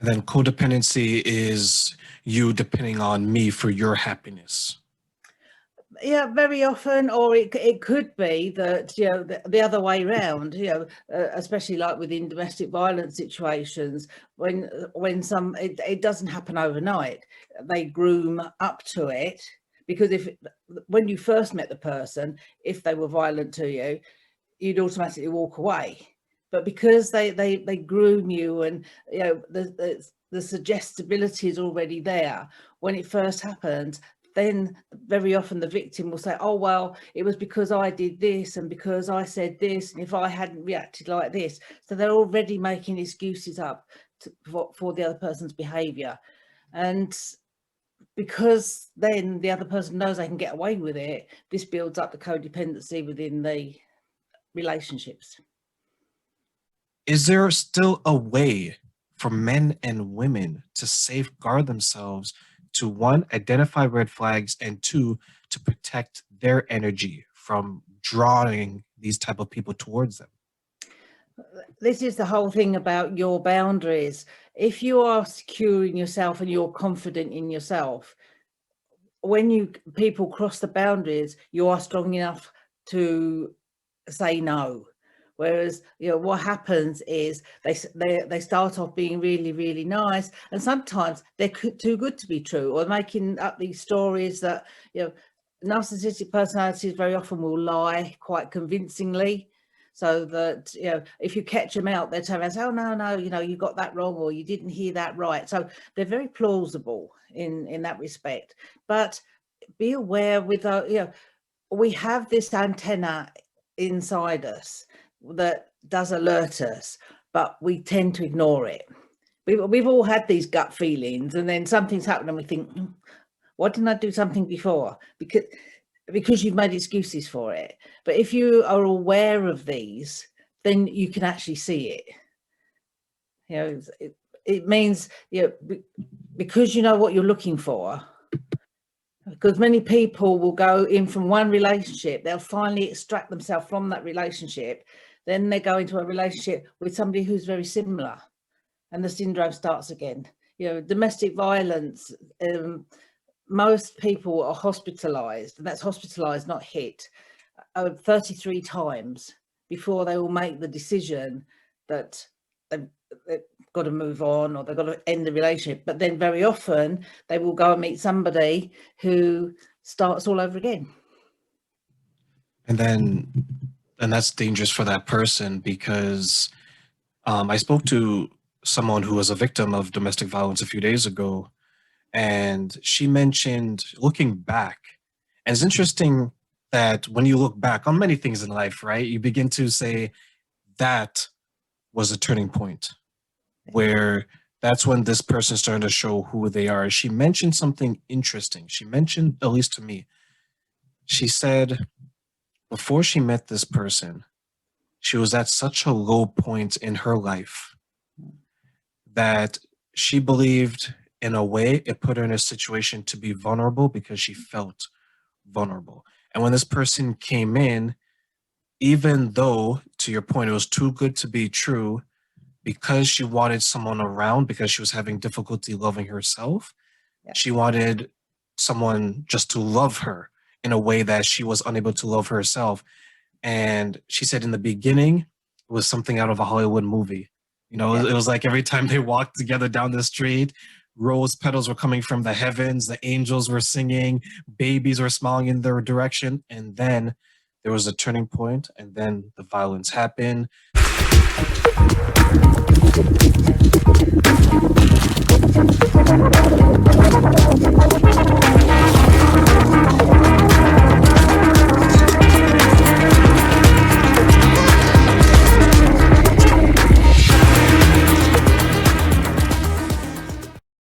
then codependency is you depending on me for your happiness. Yeah, very often, or it could be that, the other way around, especially like within domestic violence situations, when it doesn't happen overnight, they groom up to it, because when you first met the person, if they were violent to you, you'd automatically walk away. But because they groom you, and the suggestibility is already there when it first happens, then very often the victim will say, oh, well, it was because I did this and because I said this, and if I hadn't reacted like this. So they're already making excuses up for the other person's behavior. And because then the other person knows they can get away with it, this builds up the codependency within the relationships. Is there still a way for men and women to safeguard themselves, to one, identify red flags, and two, to protect their energy from drawing these type of people towards them? This is the whole thing about your boundaries. If you are secure in yourself and you're confident in yourself, when people cross the boundaries, you are strong enough to say no. Whereas, what happens is they start off being really, really nice, and sometimes they're too good to be true, or making up these stories that, narcissistic personalities very often will lie quite convincingly, so that, if you catch them out, they'll tell us, oh, no, you got that wrong, or you didn't hear that right. So they're very plausible in that respect. But be aware we have this antenna inside us that does alert us, but we tend to ignore it. We've all had these gut feelings, and then something's happened and we think, why didn't I do something before? Because you've made excuses for it. But if you are aware of these, then you can actually see it. It means, because you know what you're looking for. Because many people will go in from one relationship, they'll finally extract themselves from that relationship, then they go into a relationship with somebody who's very similar, and the syndrome starts again. Domestic violence, most people are hospitalized, and that's hospitalized, not hit, 33 times before they will make the decision that they've got to move on, or they've got to end the relationship. But then very often they will go and meet somebody who starts all over again. And that's dangerous for that person, because I spoke to someone who was a victim of domestic violence a few days ago, and she mentioned looking back. And it's interesting that when you look back on many things in life, right, you begin to say that was a turning point, where that's when this person started to show who they are. She mentioned something interesting. She mentioned, at least to me, she said before she met this person, she was at such a low point in her life that she believed, in a way, it put her in a situation to be vulnerable because she felt vulnerable. And when this person came in, even though, to your point, it was too good to be true, because she wanted someone around, because she was having difficulty loving herself, she wanted someone just to love her in a way that she was unable to love herself. And she said in the beginning, it was something out of a Hollywood movie. It was like every time they walked together down the street, rose petals were coming from the heavens, the angels were singing, babies were smiling in their direction. And then there was a turning point, and then the violence happened.